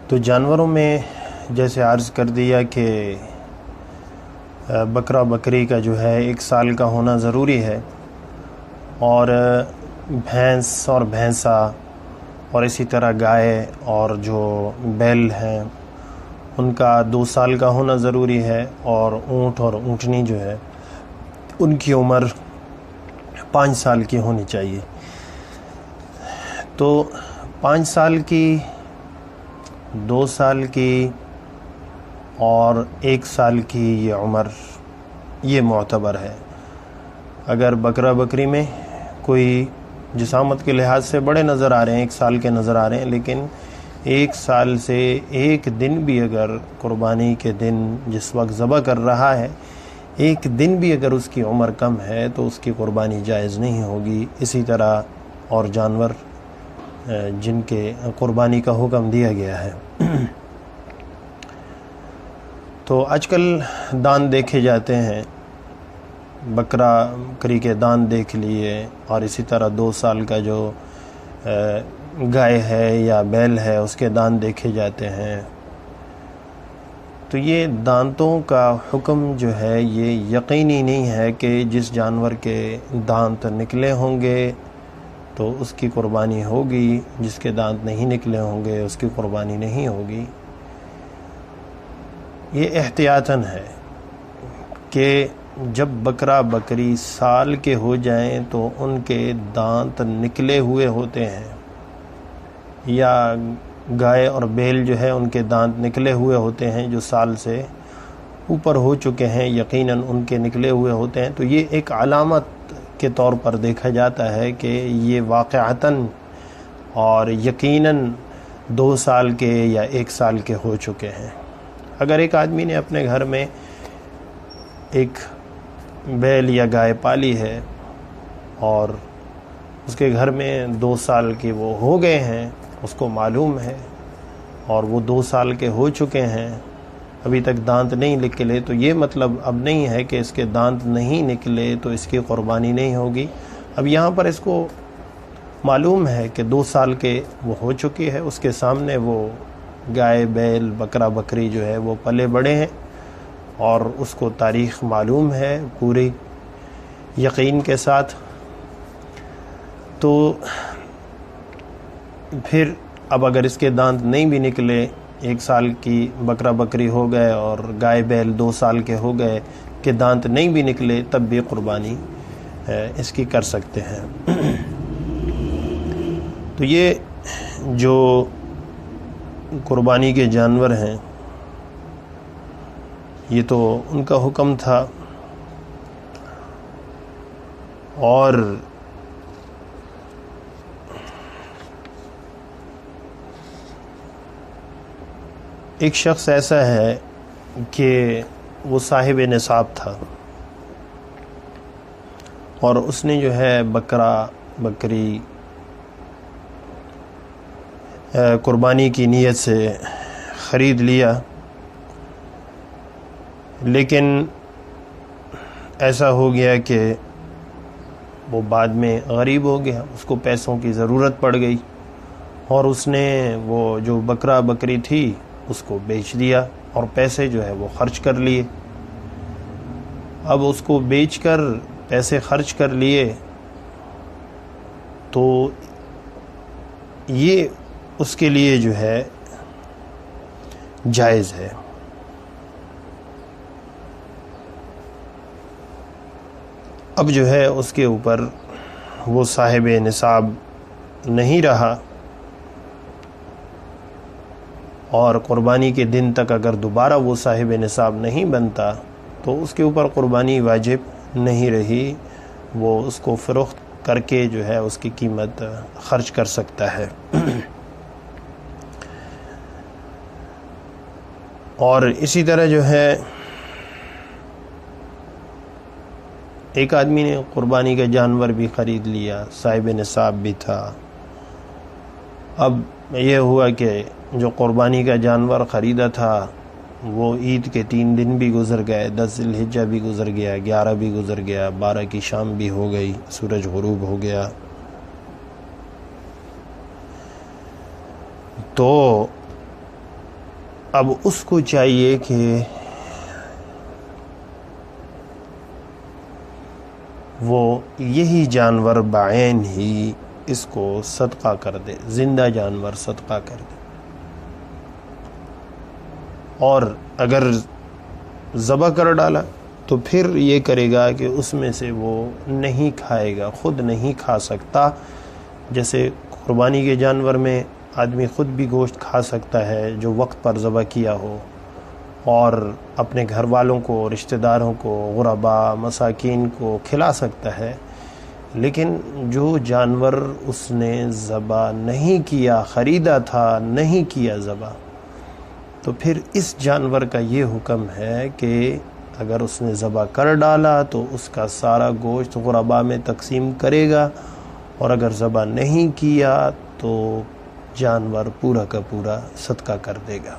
تو جانوروں میں جیسے عرض کر دیا کہ بکرا بکری کا جو ہے 1 سال کا ہونا ضروری ہے، اور بھینس اور بھینسا اور اسی طرح گائے اور جو بیل ہیں ان کا 2 سال کا ہونا ضروری ہے، اور اونٹ اور اونٹنی جو ہے ان کی عمر 5 سال کی ہونی چاہیے۔ تو 5 سال کی، 2 سال کی اور 1 سال کی یہ عمر یہ معتبر ہے۔ اگر بکرا بکری میں کوئی جسامت کے لحاظ سے بڑے نظر آ رہے ہیں، 1 سال کے نظر آ رہے ہیں، لیکن 1 سال سے 1 دن بھی اگر قربانی کے دن جس وقت ذبح کر رہا ہے 1 دن بھی اگر اس کی عمر کم ہے تو اس کی قربانی جائز نہیں ہوگی۔ اسی طرح اور جانور جن کے قربانی کا حکم دیا گیا ہے۔ تو آج کل دان دیکھے جاتے ہیں، بکرا بکری کے دان دیکھ لیے، اور اسی طرح 2 سال کا جو گائے ہے یا بیل ہے اس کے دان دیکھے جاتے ہیں۔ تو یہ دانتوں کا حکم جو ہے یہ یقینی نہیں ہے کہ جس جانور کے دانت نکلے ہوں گے تو اس کی قربانی ہوگی، جس کے دانت نہیں نکلے ہوں گے اس کی قربانی نہیں ہوگی۔ یہ احتیاطاً ہے کہ جب بکرا بکری سال کے ہو جائیں تو ان کے دانت نکلے ہوئے ہوتے ہیں، یا گائے اور بیل جو ہے ان کے دانت نکلے ہوئے ہوتے ہیں جو سال سے اوپر ہو چکے ہیں، یقیناً ان کے نکلے ہوئے ہوتے ہیں، تو یہ ایک علامت کے طور پر دیکھا جاتا ہے کہ یہ واقعتاً اور یقیناً 2 سال کے یا 1 سال کے ہو چکے ہیں۔ اگر ایک آدمی نے اپنے گھر میں ایک بیل یا گائے پالی ہے اور اس کے گھر میں 2 سال کے وہ ہو گئے ہیں، اس کو معلوم ہے، اور وہ 2 سال کے ہو چکے ہیں، ابھی تک دانت نہیں نکلے، تو یہ مطلب اب نہیں ہے کہ اس کے دانت نہیں نکلے تو اس کی قربانی نہیں ہوگی۔ اب یہاں پر اس کو معلوم ہے کہ 2 سال کے وہ ہو چکی ہے، اس کے سامنے وہ گائے بیل بکرا بکری جو ہے وہ پلے بڑے ہیں، اور اس کو تاریخ معلوم ہے پوری یقین کے ساتھ، تو پھر اب اگر اس کے دانت نہیں بھی نکلے، 1 سال کی بکرا بکری ہو گئے اور گائے بیل 2 سال کے ہو گئے کہ دانت نہیں بھی نکلے، تب بھی قربانی اس کی کر سکتے ہیں۔ تو یہ جو قربانی کے جانور ہیں یہ تو ان کا حکم تھا، اور ایک شخص ایسا ہے کہ وہ صاحب نصاب تھا، اور اس نے جو ہے بکرا بکری قربانی کی نیت سے خرید لیا، لیکن ایسا ہو گیا کہ وہ بعد میں غریب ہو گیا، اس کو پیسوں کی ضرورت پڑ گئی، اور اس نے وہ جو بکرا بکری تھی اس کو بیچ دیا اور پیسے جو ہے وہ خرچ کر لیے۔ اب اس کو بیچ کر پیسے خرچ کر لیے تو یہ اس کے لیے جو ہے جائز ہے۔ اب جو ہے اس کے اوپر وہ صاحب نصاب نہیں رہا، اور قربانی کے دن تک اگر دوبارہ وہ صاحب نصاب نہیں بنتا تو اس کے اوپر قربانی واجب نہیں رہی، وہ اس کو فروخت کر کے جو ہے اس کی قیمت خرچ کر سکتا ہے۔ اور اسی طرح جو ہے ایک آدمی نے قربانی کا جانور بھی خرید لیا، صاحب نصاب بھی تھا، اب یہ ہوا کہ جو قربانی کا جانور خریدا تھا وہ عید کے 3 دن بھی گزر گئے، 10 ذی الحجہ بھی گزر گیا، 11 بھی گزر گیا، 12 کی شام بھی ہو گئی، سورج غروب ہو گیا، تو اب اس کو چاہیے کہ وہ یہی جانور بعین ہی اس کو صدقہ کر دے، زندہ جانور صدقہ کر دے، اور اگر ذبح کر ڈالا تو پھر یہ کرے گا کہ اس میں سے وہ نہیں کھائے گا، خود نہیں کھا سکتا۔ جیسے قربانی کے جانور میں آدمی خود بھی گوشت کھا سکتا ہے جو وقت پر ذبح کیا ہو، اور اپنے گھر والوں کو، رشتہ داروں کو، غرباء مساکین کو کھلا سکتا ہے، لیکن جو جانور اس نے ذبح نہیں کیا، خریدا تھا، نہیں کیا ذبح، تو پھر اس جانور کا یہ حکم ہے کہ اگر اس نے ذبح کر ڈالا تو اس کا سارا گوشت غرباء میں تقسیم کرے گا، اور اگر ذبح نہیں کیا تو جانور پورا کا پورا صدقہ کر دے گا۔